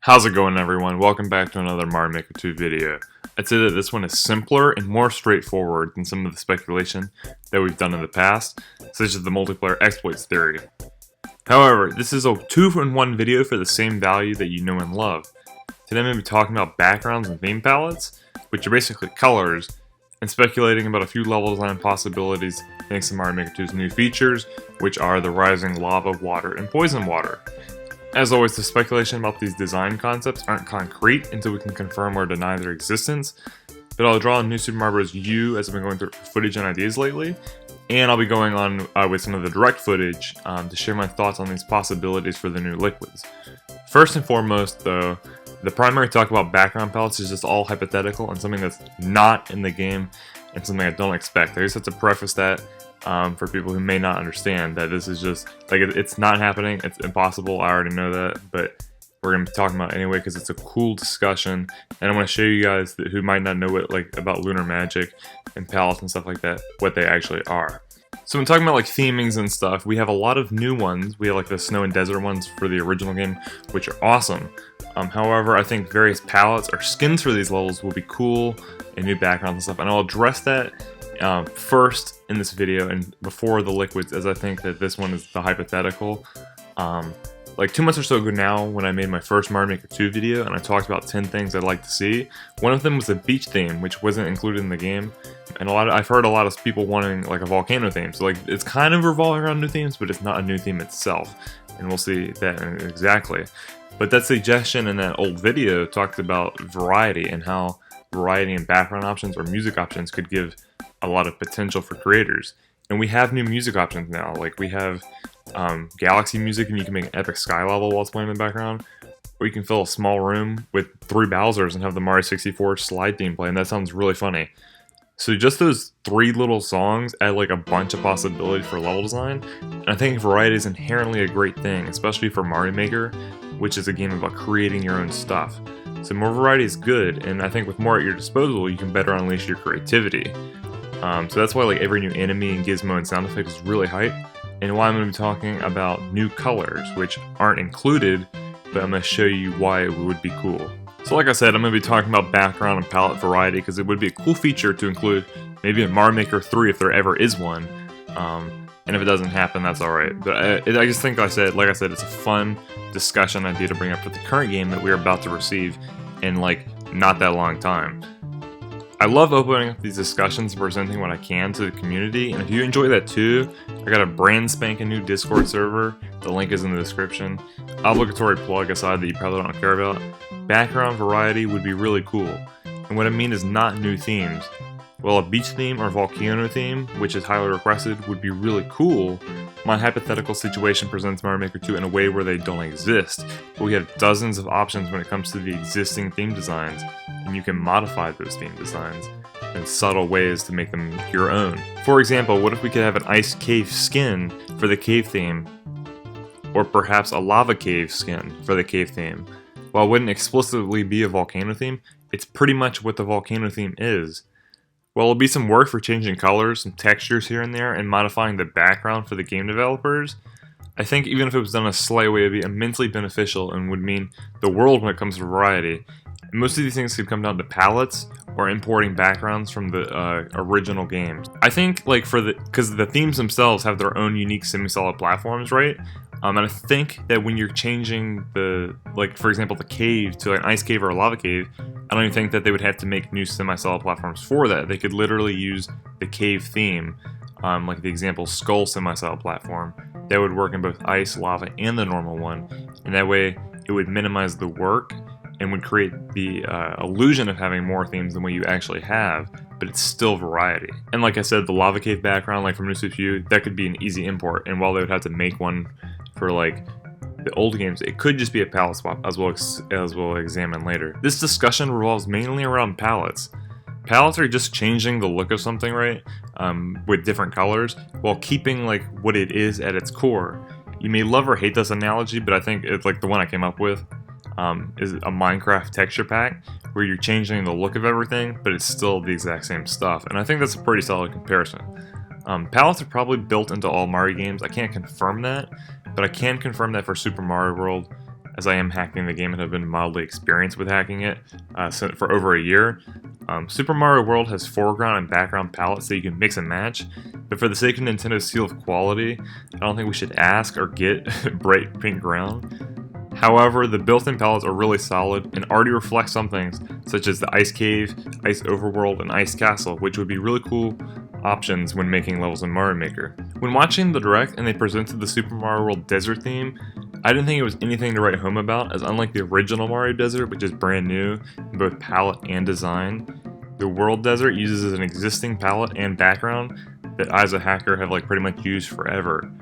How's it going, everyone? Welcome back to another Mario Maker 2 video. I'd say that this one is simpler and more straightforward than some of the speculation that we've done in the past, such as the multiplayer exploits theory. However, this is a 2-in-1 video for the same value that you know and love. Today I'm going to be talking about backgrounds and theme palettes, which are basically colors, and speculating about a few level design possibilities thanks to Mario Maker 2's new features, which are the rising lava, water, and poison water. As always, the speculation about these design concepts aren't concrete until we can confirm or deny their existence, but I'll draw on New Super Mario Bros. U as I've been going through footage and ideas lately, and I'll be going on with some of the direct footage to share my thoughts on these possibilities for the new liquids. First and foremost, though, the primary talk about background palettes is just all hypothetical and something that's not in the game and something I don't expect. I just have to preface that for people who may not understand that this is just, like, it's not happening, it's impossible, I already know that, but we're going to be talking about it anyway because it's a cool discussion, and I want to show you guys who might not know what, about lunar magic and palettes and stuff like that, what they actually are. So when talking about themings and stuff, we have a lot of new ones. We have the snow and desert ones for the original game, which are awesome. However, I think various palettes or skins for these levels will be cool, and new backgrounds and stuff, and I'll address that first in this video and before the liquids, as I think that this one is the hypothetical. 2 months or so ago now, when I made my first Mario Maker 2 video and I talked about 10 things I'd like to see, one of them was the beach theme, which wasn't included in the game, and I've heard a lot of people wanting a volcano theme, so it's kind of revolving around new themes, but it's not a new theme itself, and we'll see that exactly. But that suggestion in that old video talked about variety and how variety in background options or music options could give a lot of potential for creators. And we have new music options now. We have galaxy music, and you can make an epic sky level while it's playing in the background. Or you can fill a small room with 3 Bowsers and have the Mario 64 slide theme play, and that sounds really funny. So just those 3 little songs add a bunch of possibilities for level design, and I think variety is inherently a great thing, especially for Mario Maker, which is a game about creating your own stuff. So more variety is good, and I think with more at your disposal, you can better unleash your creativity. So that's why every new enemy and gizmo and sound effect is really hype, and why I'm going to be talking about new colors, which aren't included, but I'm going to show you why it would be cool. So like I said, I'm going to be talking about background and palette variety because it would be a cool feature to include maybe in Mario Maker 3 if there ever is one. And if it doesn't happen, that's alright. But I just think, like I said, it's a fun discussion idea to bring up for the current game that we're about to receive in not that long time. I love opening up these discussions and presenting what I can to the community, and if you enjoy that too, I got a brand spanking new Discord server. The link is in the description. Obligatory plug aside that you probably don't care about. Background variety would be really cool, and what I mean is not new themes. While a beach theme or volcano theme, which is highly requested, would be really cool, my hypothetical situation presents Mario Maker 2 in a way where they don't exist, but we have dozens of options when it comes to the existing theme designs, and you can modify those theme designs in subtle ways to make them your own. For example, what if we could have an ice cave skin for the cave theme, or perhaps a lava cave skin for the cave theme? While it wouldn't explicitly be a volcano theme, it's pretty much what the volcano theme is. While it'll be some work for changing colors, some textures here and there, and modifying the background for the game developers, I think even if it was done a slight way, it would be immensely beneficial and would mean the world when it comes to variety. And most of these things could come down to palettes or importing backgrounds from the original games. I think because the themes themselves have their own unique semi-solid platforms, right? And I think that when you're changing for example, the cave to an ice cave or a lava cave, I don't even think that they would have to make new semi-solid platforms for that. They could literally use the cave theme, like the example skull semi-solid platform. That would work in both ice, lava, and the normal one, and that way it would minimize the work and would create the illusion of having more themes than what you actually have, but it's still variety. And like I said, the lava cave background, from New Super U, that could be an easy import, and while they would have to make one for the old games, it could just be a palette swap, as we'll examine later. This discussion revolves mainly around palettes. Palettes are just changing the look of something, right, with different colors, while keeping what it is at its core. You may love or hate this analogy, but I think it's the one I came up with, is a Minecraft texture pack, where you're changing the look of everything, but it's still the exact same stuff, and I think that's a pretty solid comparison. Palettes are probably built into all Mario games. I can't confirm that, but I can confirm that for Super Mario World, as I am hacking the game and have been mildly experienced with hacking it for over a year. Super Mario World has foreground and background palettes that you can mix and match, but for the sake of Nintendo's seal of quality, I don't think we should ask or get bright pink ground. However, the built-in palettes are really solid and already reflect some things, such as the Ice Cave, Ice Overworld, and Ice Castle, which would be really cool options when making levels in Mario Maker. When watching the Direct and they presented the Super Mario World Desert theme, I didn't think it was anything to write home about, as unlike the original Mario Desert, which is brand new in both palette and design, the World Desert uses an existing palette and background that I as a hacker have pretty much used forever.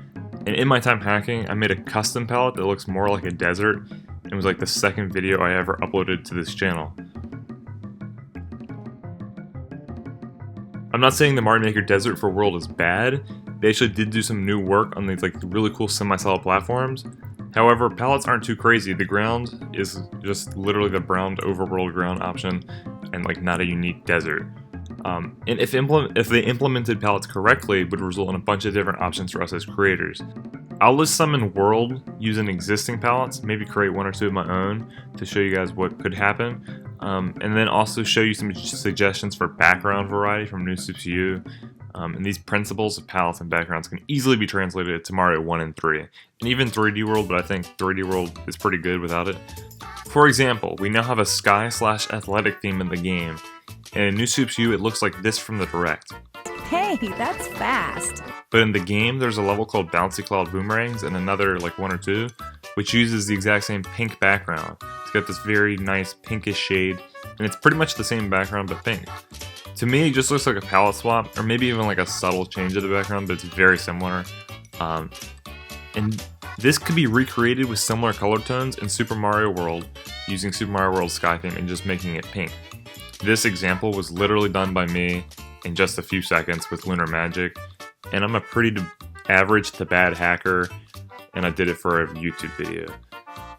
And in my time hacking, I made a custom palette that looks more like a desert, and was the second video I ever uploaded to this channel. I'm not saying the Mario Maker Desert for World is bad. They actually did do some new work on these really cool semi-solid platforms. However, palettes aren't too crazy. The ground is just literally the brown overworld ground option, and not a unique desert. And if they implemented palettes correctly, it would result in a bunch of different options for us as creators. I'll list some in World using existing palettes, maybe create one or two of my own to show you guys what could happen, and then also show you some suggestions for background variety from New Super U. And these principles of palettes and backgrounds can easily be translated to Mario 1 and 3, and even 3D World, but I think 3D World is pretty good without it. For example, we now have a sky/athletic theme in the game, and in New Super U it looks like this from the Direct. Hey, that's fast! But in the game, there's a level called Bouncy Cloud Boomerangs and another one or two, which uses the exact same pink background. It's got this very nice pinkish shade, and it's pretty much the same background but pink. To me, it just looks like a palette swap, or maybe even a subtle change of the background, but it's very similar. And this could be recreated with similar color tones in Super Mario World, using Super Mario World Sky theme and just making it pink. This example was literally done by me in just a few seconds with Lunar Magic, and I'm a pretty average to bad hacker, and I did it for a YouTube video.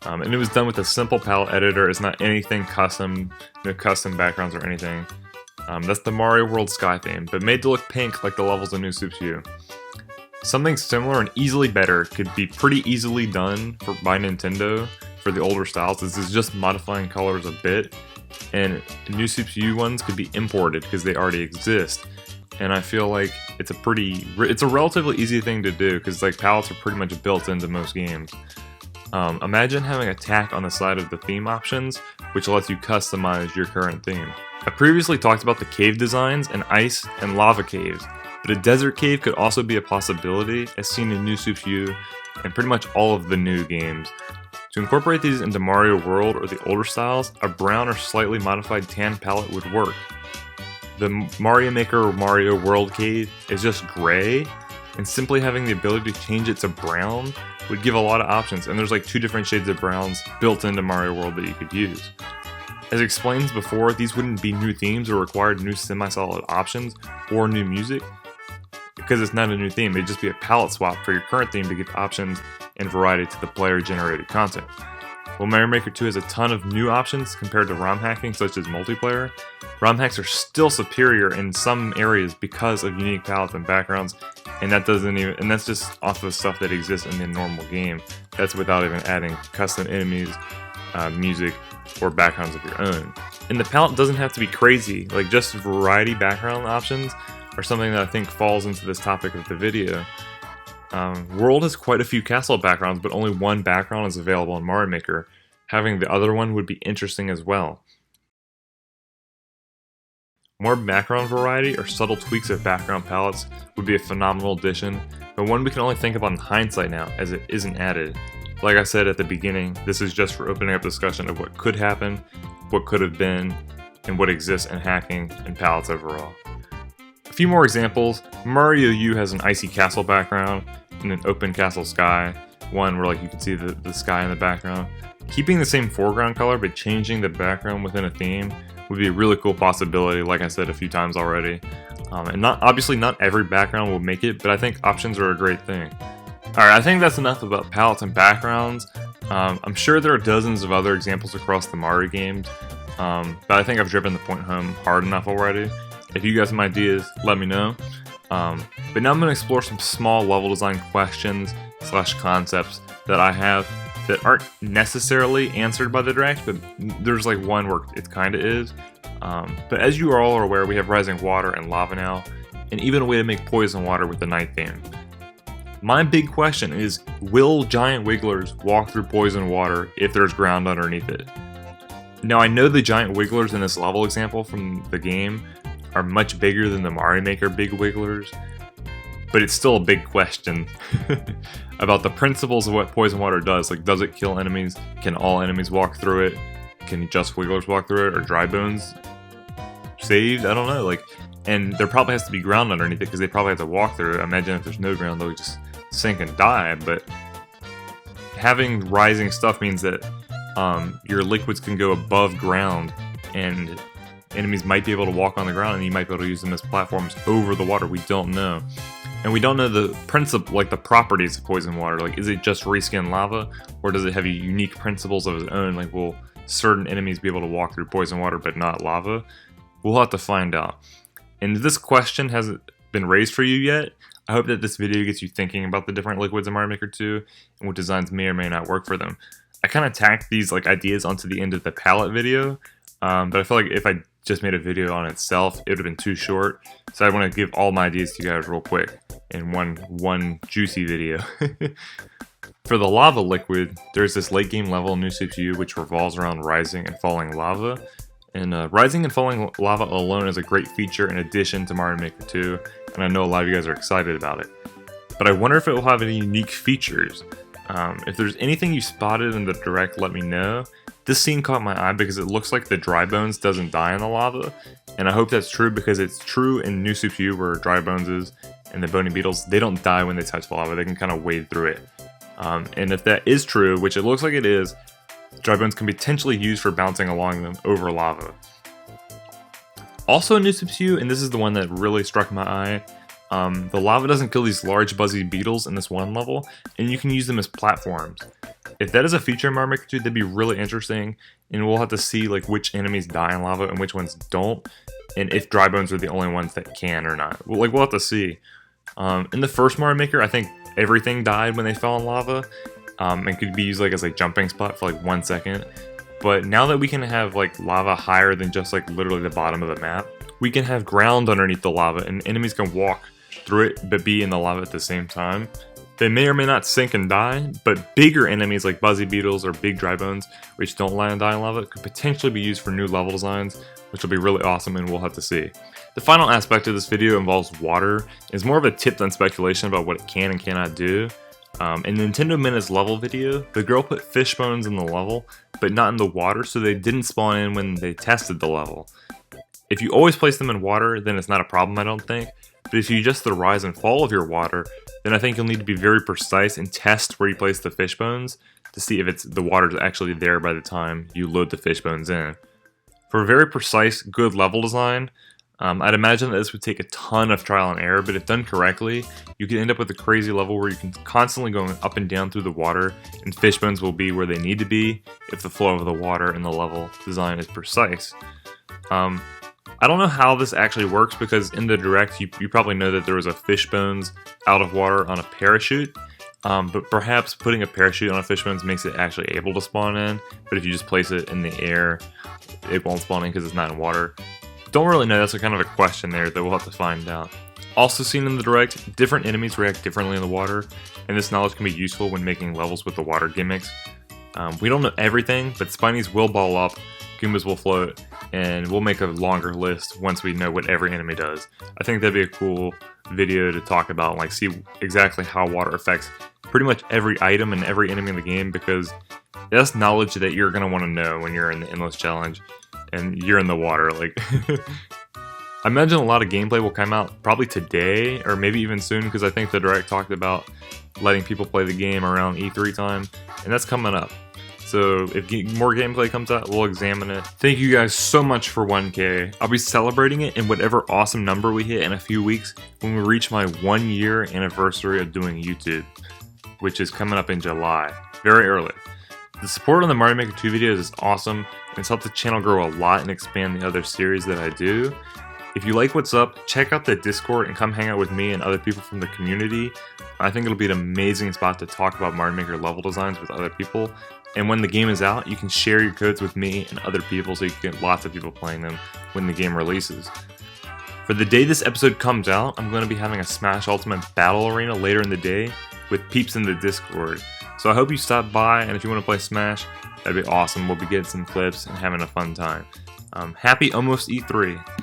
And it was done with a simple palette editor. It's not anything custom, no custom backgrounds or anything. That's the Mario World Sky theme, but made to look pink like the levels in New Super U. Something similar and easily better could be pretty easily done by Nintendo for the older styles. This is just modifying colors a bit, and New Super U ones could be imported because they already exist. And I feel like it's a relatively easy thing to do because palettes are pretty much built into most games. Imagine having a tack on the side of the theme options, which lets you customize your current theme. I previously talked about the cave designs and ice and lava caves, but a desert cave could also be a possibility as seen in New Super U and pretty much all of the new games. To incorporate these into Mario World or the older styles, a brown or slightly modified tan palette would work. The Mario Maker Mario World cave is just gray, and simply having the ability to change it to brown would give a lot of options, and there's 2 different shades of browns built into Mario World that you could use. As explained before, these wouldn't be new themes or require new semi-solid options or new music, because it's not a new theme. It'd just be a palette swap for your current theme to give options and variety to the player-generated content. While Mario Maker 2 has a ton of new options compared to ROM hacking, such as multiplayer, ROM hacks are still superior in some areas because of unique palettes and backgrounds, and that's just off of stuff that exists in the normal game. That's without even adding custom enemies, music, or backgrounds of your own. And the palette doesn't have to be crazy, just variety background options are something that I think falls into this topic of the video. World has quite a few castle backgrounds, but only one background is available in Mario Maker. Having the other one would be interesting as well. More background variety or subtle tweaks of background palettes would be a phenomenal addition, but one we can only think about in hindsight now, as it isn't added. Like I said at the beginning, this is just for opening up discussion of what could happen, what could have been, and what exists in hacking and palettes overall. A few more examples. Mario U has an icy castle background and an open castle sky, one where you can see the sky in the background. Keeping the same foreground color but changing the background within a theme would be a really cool possibility, like I said a few times already. And obviously not every background will make it, but I think options are a great thing. Alright, I think that's enough about palettes and backgrounds. I'm sure there are dozens of other examples across the Mario games, but I think I've driven the point home hard enough already. If you guys have some ideas, let me know. But now I'm going to explore some small level design questions / concepts that I have that aren't necessarily answered by the direct, but there's like one where it kind of is. But as you all are aware, we have rising water and lava now, and even a way to make poison water with the night theme. My big question is, will giant wigglers walk through poison water if there's ground underneath it? Now I know the giant wigglers in this level example from the game are much bigger than the Mario Maker big wigglers, but it's still a big question about the principles of what poison water does. Like, does it kill enemies? Can all enemies walk through it? Can just wigglers walk through it? Or dry bones saved? I don't know. Like, and there probably has to be ground underneath it because they probably have to walk through it. I imagine if there's no ground, they'll just sink and die. But having rising stuff means that your liquids can go above ground, and enemies might be able to walk on the ground, and you might be able to use them as platforms over the water. We don't know. And we don't know the principle, like the properties of poison water. Like, is it just reskin lava, or does it have unique principles of its own? Like, will certain enemies be able to walk through poison water but not lava? We'll have to find out. And if this question hasn't been raised for you yet, I hope that this video gets you thinking about the different liquids in Mario Maker 2 and what designs may or may not work for them. I kind of tacked these like ideas onto the end of the palette video, but I feel like if I just made a video on itself, it would have been too short. So I want to give all my ideas to you guys real quick in one juicy video. For the lava liquid, there's this late game level in New CPU which revolves around rising and falling lava. And rising and falling lava alone is a great feature in addition to Mario Maker 2, and I know a lot of you guys are excited about it. But I wonder if it will have any unique features. If there's anything you spotted in the direct, let me know. This scene caught my eye because it looks like the dry bones doesn't die in the lava, and I hope that's true because it's true in New CPU where dry bones is, and the bony beetles, they don't die when they touch the lava, they can kind of wade through it. And if that is true, which it looks like it is, dry bones can be potentially used for bouncing along them over lava. Also in New CPU, and this is the one that really struck my eye, the lava doesn't kill these large buzzy beetles in this one level, and you can use them as platforms. If that is a feature in Mario Maker 2, that'd be really interesting, and we'll have to see like which enemies die in lava and which ones don't, and if dry bones are the only ones that can or not. We'll have to see. In the first Mario Maker, I think everything died when they fell in lava, and could be used like as a jumping spot for like 1 second. But now that we can have like lava higher than just like literally the bottom of the map, we can have ground underneath the lava, and enemies can walk through it but be in the lava at the same time. They may or may not sink and die, but bigger enemies like buzzy beetles or big dry bones, which don't land and die in lava, could potentially be used for new level designs, which will be really awesome, and we'll have to see. The final aspect of this video involves water. It's more of a tip than speculation about what it can and cannot do. In Nintendo Minutes level video, the girl put fish bones in the level, but not in the water, so they didn't spawn in when they tested the level. If you always place them in water, then it's not a problem, I don't think. But if you adjust the rise and fall of your water, then I think you'll need to be very precise and test where you place the fish bones to see if the water's actually there by the time you load the fish bones in. For a very precise, good level design, I'd imagine that this would take a ton of trial and error, but if done correctly, you can end up with a crazy level where you can constantly go up and down through the water, and fish bones will be where they need to be if the flow of the water in the level design is precise. I don't know how this actually works because in the direct, you probably know that there was a fish bones out of water on a parachute, but perhaps putting a parachute on a fish bones makes it actually able to spawn in, but if you just place it in the air, it won't spawn in because it's not in water. Don't really know, that's kind of a question there that we'll have to find out. Also seen in the direct, different enemies react differently in the water, and this knowledge can be useful when making levels with the water gimmicks. We don't know everything, but Spinies will ball up, Goombas will float, and we'll make a longer list once we know what every enemy does. I think that'd be a cool video to talk about, like see exactly how water affects pretty much every item and every enemy in the game, because that's knowledge that you're going to want to know when you're in the Endless Challenge and you're in the water. Like, I imagine a lot of gameplay will come out probably today or maybe even soon, because I think the direct talked about letting people play the game around E3 time, and that's coming up. So if more gameplay comes out, we'll examine it. Thank you guys so much for 1K. I'll be celebrating it in whatever awesome number we hit in a few weeks when we reach my 1 year anniversary of doing YouTube, which is coming up in July, very early. The support on the Mario Maker 2 videos is awesome, and it's helped the channel grow a lot and expand the other series that I do. If you like what's up, check out the Discord and come hang out with me and other people from the community. I think it'll be an amazing spot to talk about Mario Maker level designs with other people. And when the game is out, you can share your codes with me and other people so you can get lots of people playing them when the game releases. For the day this episode comes out, I'm going to be having a Smash Ultimate Battle Arena later in the day with peeps in the Discord. So I hope you stop by, and if you want to play Smash, that'd be awesome. We'll be getting some clips and having a fun time. Happy almost E3.